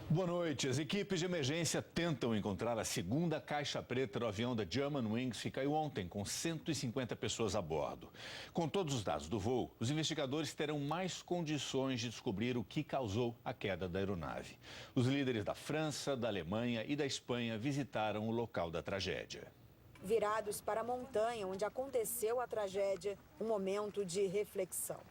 Boa noite. As equipes de emergência tentam encontrar a segunda caixa preta do avião da Germanwings que caiu ontem, com 150 pessoas a bordo. Com todos os dados do voo, os investigadores terão mais condições de descobrir o que causou a queda da aeronave. Os líderes da França, da Alemanha e da Espanha visitaram o local da tragédia. Virados para a montanha onde aconteceu a tragédia, um momento de reflexão.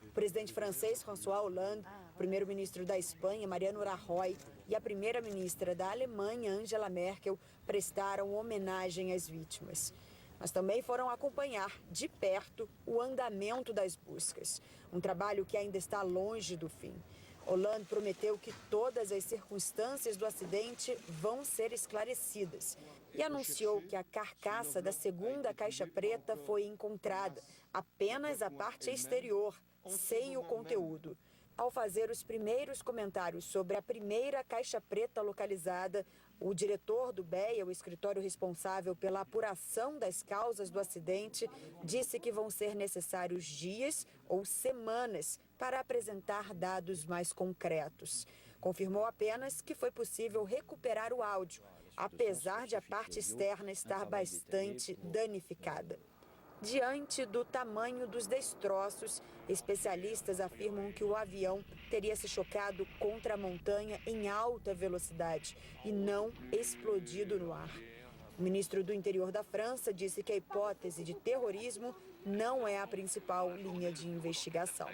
O presidente francês François Hollande, o primeiro-ministro da Espanha Mariano Rajoy e a primeira-ministra da Alemanha Angela Merkel prestaram homenagem às vítimas. Mas também foram acompanhar de perto o andamento das buscas, um trabalho que ainda está longe do fim. Hollande prometeu que todas as circunstâncias do acidente vão ser esclarecidas e anunciou que a carcaça da segunda caixa preta foi encontrada, apenas a parte exterior, sem o conteúdo. Ao fazer os primeiros comentários sobre a primeira caixa preta localizada, o diretor do BEA, o escritório responsável pela apuração das causas do acidente, disse que vão ser necessários dias ou semanas para apresentar dados mais concretos. Confirmou apenas que foi possível recuperar o áudio, apesar de a parte externa estar bastante danificada. Diante do tamanho dos destroços, especialistas afirmam que o avião teria se chocado contra a montanha em alta velocidade e não explodido no ar. O ministro do Interior da França disse que a hipótese de terrorismo não é a principal linha de investigação.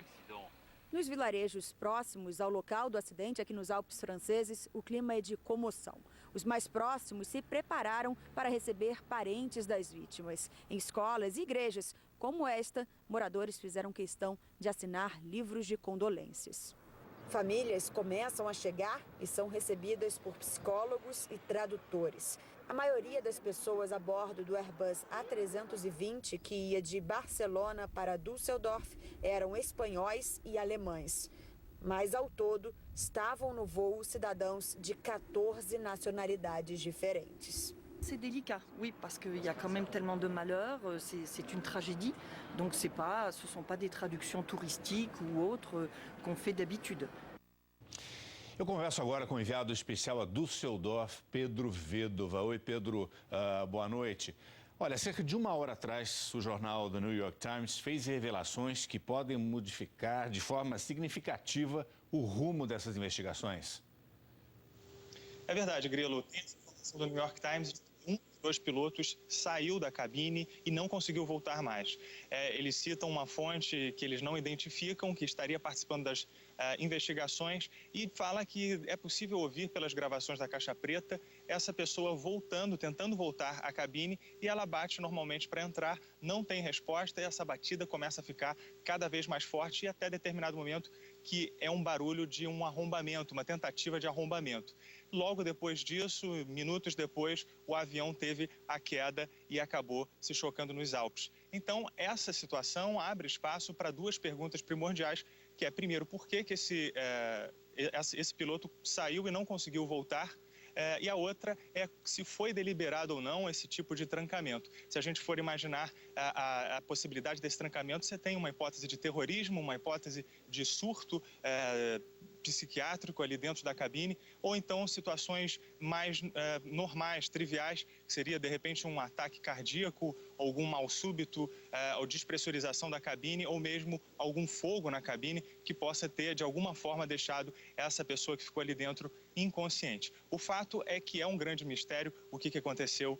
Nos vilarejos próximos ao local do acidente, aqui nos Alpes franceses, o clima é de comoção. Os mais próximos se prepararam para receber parentes das vítimas. Em escolas e igrejas como esta, moradores fizeram questão de assinar livros de condolências. Famílias começam a chegar e são recebidas por psicólogos e tradutores. A maioria das pessoas a bordo do Airbus A320, que ia de Barcelona para Düsseldorf, eram espanhóis e alemães. Mas, ao todo, estavam no voo cidadãos de 14 nacionalidades diferentes. C'est délicat, oui, parce qu'il y a quand même tellement de malheurs, c'est une tragédie, donc ce sont pas des traductions touristiques ou autres qu'on fait d'habitude. Eu converso agora com o enviado especial a Düsseldorf, Pedro Vedova. Oi, Pedro, boa noite. Olha, cerca de uma hora atrás, o jornal The New York Times fez revelações que podem modificar de forma significativa o rumo dessas investigações. É verdade, Grilo. Tem essa informação do New York Times. Um dos dois pilotos saiu da cabine e não conseguiu voltar mais. Eles citam uma fonte que eles não identificam, que estaria participando das investigações, e fala que é possível ouvir pelas gravações da caixa preta essa pessoa voltando, tentando voltar à cabine, e ela bate normalmente para entrar, não tem resposta, e essa batida começa a ficar cada vez mais forte, e até determinado momento que é um barulho de um arrombamento, uma tentativa de arrombamento. Logo depois disso, minutos depois, o avião teve a queda e acabou se chocando nos Alpes. Então, essa situação abre espaço para duas perguntas primordiais, que é, primeiro, por que esse piloto saiu e não conseguiu voltar? E a outra é se foi deliberado ou não esse tipo de trancamento. Se a gente for imaginar a possibilidade desse trancamento, você tem uma hipótese de terrorismo, uma hipótese de surto psiquiátrico ali dentro da cabine, ou então situações mais normais, triviais, que seria de repente um ataque cardíaco, algum mal súbito, ou despressurização da cabine, ou mesmo algum fogo na cabine que possa ter de alguma forma deixado essa pessoa que ficou ali dentro inconsciente. O fato é que é um grande mistério o que aconteceu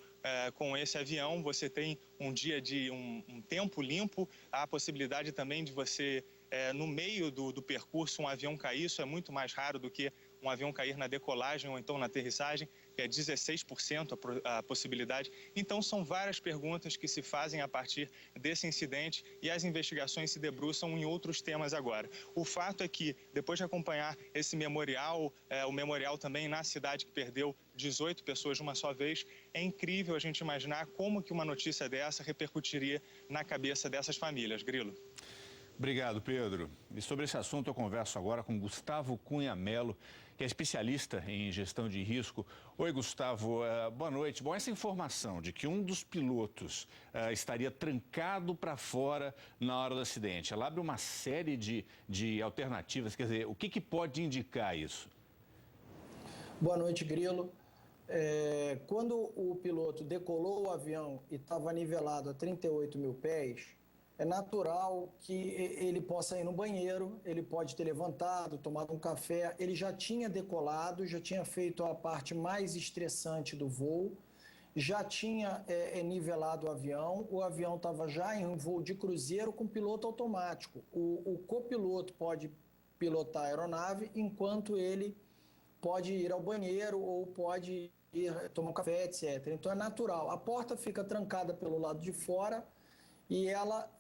com esse avião. Você tem um dia de um tempo limpo, há a possibilidade também de você no meio do percurso um avião cair. Isso é muito mais raro do que um avião cair na decolagem ou então na aterrissagem, que é 16% a possibilidade. Então são várias perguntas que se fazem a partir desse incidente e as investigações se debruçam em outros temas agora. O fato é que, depois de acompanhar esse memorial, o memorial também na cidade que perdeu 18 pessoas de uma só vez, é incrível a gente imaginar como que uma notícia dessa repercutiria na cabeça dessas famílias. Grilo. Obrigado, Pedro. E sobre esse assunto eu converso agora com Gustavo Cunha Mello, que é especialista em gestão de risco. Oi, Gustavo, boa noite. Bom, essa informação de que um dos pilotos estaria trancado para fora na hora do acidente, ela abre uma série de alternativas. Quer dizer, o que pode indicar isso? Boa noite, Grilo. Quando o piloto decolou o avião e estava nivelado a 38 mil pés, é natural que ele possa ir no banheiro, ele pode ter levantado, tomado um café. Ele já tinha decolado, já tinha feito a parte mais estressante do voo, já tinha nivelado o avião estava já em voo de cruzeiro com piloto automático. O copiloto pode pilotar a aeronave enquanto ele pode ir ao banheiro ou pode ir tomar um café, etc. Então é natural. A porta fica trancada pelo lado de fora e ela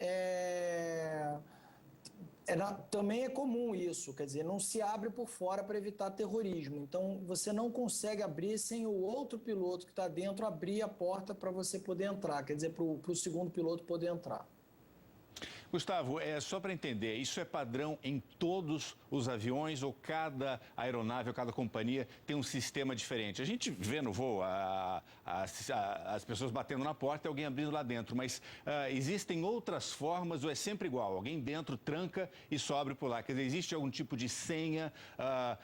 também é comum isso, quer dizer, não se abre por fora para evitar terrorismo. Então você não consegue abrir sem o outro piloto que está dentro abrir a porta para você poder entrar, quer dizer, para o segundo piloto poder entrar. Gustavo, só para entender, isso é padrão em todos os aviões ou cada aeronave ou cada companhia tem um sistema diferente? A gente vê no voo as pessoas batendo na porta e alguém abrindo lá dentro, mas existem outras formas ou é sempre igual? Alguém dentro tranca e só abre por lá? Quer dizer, existe algum tipo de senha?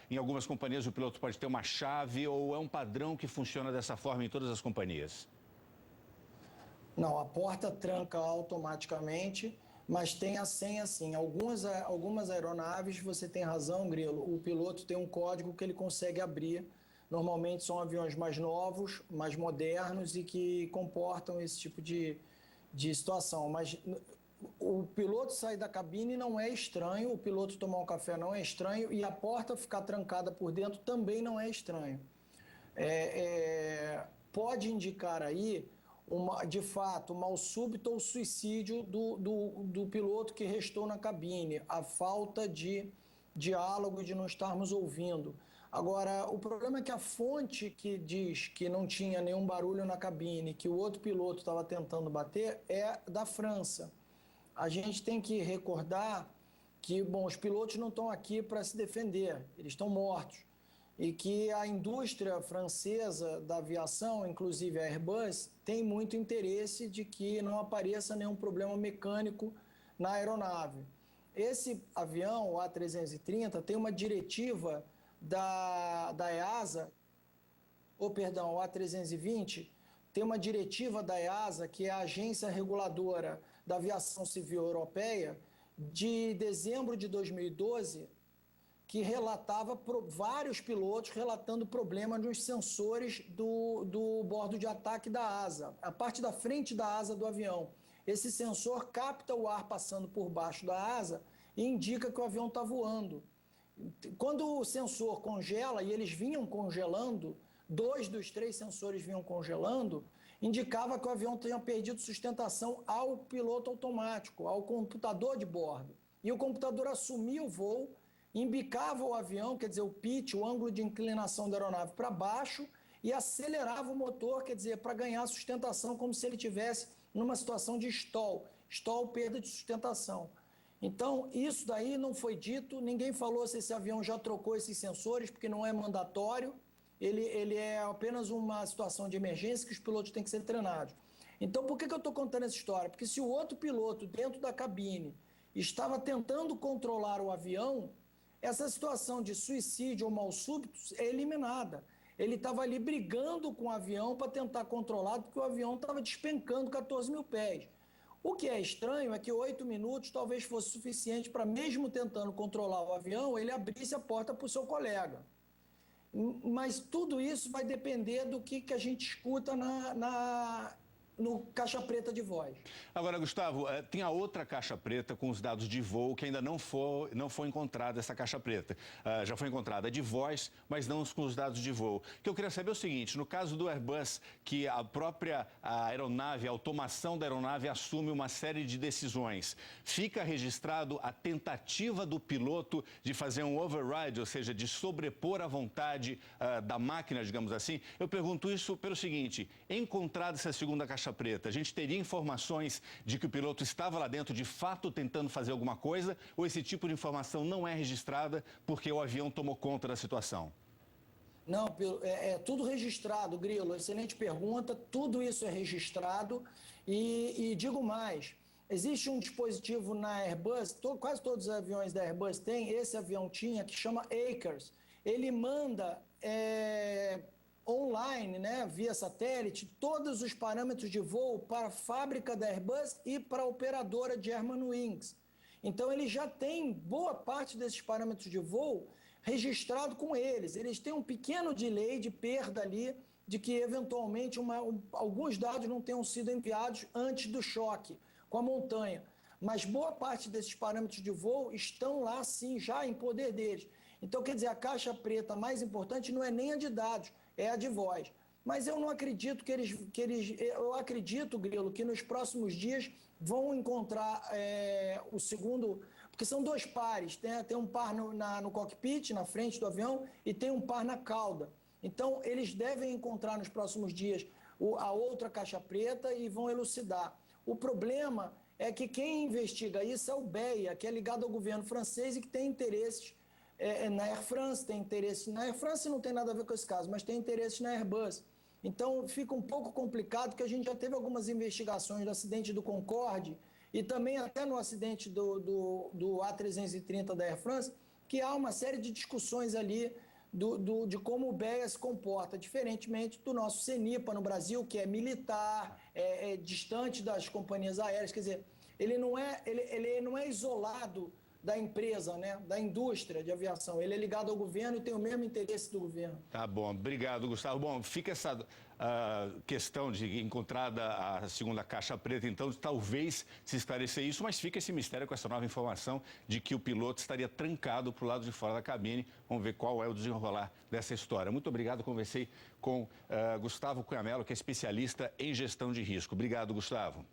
Em algumas companhias o piloto pode ter uma chave ou é um padrão que funciona dessa forma em todas as companhias? Não, a porta tranca automaticamente, mas tem a senha sim. Algumas aeronaves, você tem razão, Grilo, o piloto tem um código que ele consegue abrir. Normalmente são aviões mais novos, mais modernos e que comportam esse tipo de situação. Mas o piloto sair da cabine não é estranho, o piloto tomar um café não é estranho e a porta ficar trancada por dentro também não é estranho. Pode indicar aí de fato, mal súbito ou suicídio do piloto que restou na cabine, a falta de diálogo e de não estarmos ouvindo. Agora, o problema é que a fonte que diz que não tinha nenhum barulho na cabine, que o outro piloto estava tentando bater, é da França. A gente tem que recordar que, os pilotos não estão aqui para se defender, eles estão mortos. E que a indústria francesa da aviação, inclusive a Airbus, tem muito interesse de que não apareça nenhum problema mecânico na aeronave. Esse avião, o A330, tem uma diretiva da EASA, o A320, tem uma diretiva da EASA, que é a Agência Reguladora da Aviação Civil Europeia, de dezembro de 2012, que relatava vários pilotos relatando problema nos sensores do bordo de ataque da asa, a parte da frente da asa do avião. Esse sensor capta o ar passando por baixo da asa e indica que o avião está voando. Quando o sensor congela, e eles vinham congelando, 2 dos 3 sensores vinham congelando, indicava que o avião tinha perdido sustentação ao piloto automático, ao computador de bordo. E o computador assumia o voo, embicava o avião, quer dizer, o pitch, o ângulo de inclinação da aeronave para baixo e acelerava o motor, quer dizer, para ganhar sustentação, como se ele tivesse numa situação de stall, perda de sustentação. Então, isso daí não foi dito, ninguém falou se esse avião já trocou esses sensores, porque não é mandatório, ele é apenas uma situação de emergência que os pilotos têm que ser treinados. Então, por que eu estou contando essa história? Porque se o outro piloto dentro da cabine estava tentando controlar o avião, essa situação de suicídio ou mal súbito é eliminada. Ele estava ali brigando com o avião para tentar controlar, porque o avião estava despencando 14 mil pés. O que é estranho é que 8 minutos talvez fosse suficiente para, mesmo tentando controlar o avião, ele abrisse a porta para o seu colega. Mas tudo isso vai depender do que a gente escuta no caixa preta de voz. Agora, Gustavo, tem a outra caixa preta com os dados de voo que ainda não foi encontrada essa caixa preta. Já foi encontrada de voz, mas não com os dados de voo. O que eu queria saber é o seguinte, no caso do Airbus, que a própria aeronave, a automação da aeronave assume uma série de decisões, fica registrado a tentativa do piloto de fazer um override, ou seja, de sobrepor a vontade da máquina, digamos assim. Eu pergunto isso pelo seguinte, encontrada essa segunda caixa preta, a gente teria informações de que o piloto estava lá dentro de fato tentando fazer alguma coisa ou esse tipo de informação não é registrada porque o avião tomou conta da situação? Não, é tudo registrado, Grilo, excelente pergunta, tudo isso é registrado e digo mais, existe um dispositivo na Airbus, quase todos os aviões da Airbus têm, esse avião tinha, que chama ACARS. ele manda online, né, via satélite, todos os parâmetros de voo para a fábrica da Airbus e para a operadora Germanwings. Então, ele já tem boa parte desses parâmetros de voo registrado com eles. Eles têm um pequeno delay de perda ali, de que eventualmente alguns dados não tenham sido enviados antes do choque com a montanha. Mas boa parte desses parâmetros de voo estão lá, sim, já em poder deles. Então, quer dizer, a caixa preta mais importante não é nem a de dados, é a de voz. Mas eu não acredito eu acredito, Grilo, que nos próximos dias vão encontrar o segundo, porque são dois pares, tem um par no cockpit, na frente do avião, e tem um par na cauda. Então, eles devem encontrar nos próximos dias a outra caixa preta e vão elucidar. O problema é que quem investiga isso é o BEA, que é ligado ao governo francês e que tem interesses na Air France, tem interesse na Air France, não tem nada a ver com esse caso, mas tem interesses na Airbus. Então, fica um pouco complicado, porque a gente já teve algumas investigações do acidente do Concorde e também até no acidente do A330 da Air France, que há uma série de discussões ali de como o BEA se comporta, diferentemente do nosso CENIPA no Brasil, que é militar, distante das companhias aéreas. Quer dizer, ele não é isolado da empresa, né, da indústria de aviação. Ele é ligado ao governo e tem o mesmo interesse do governo. Tá bom, obrigado, Gustavo. Bom, fica essa questão de encontrada a segunda caixa preta, então talvez se esclarecer isso, mas fica esse mistério com essa nova informação de que o piloto estaria trancado para o lado de fora da cabine. Vamos ver qual é o desenrolar dessa história. Muito obrigado, conversei com Gustavo Cunhamelo, que é especialista em gestão de risco. Obrigado, Gustavo.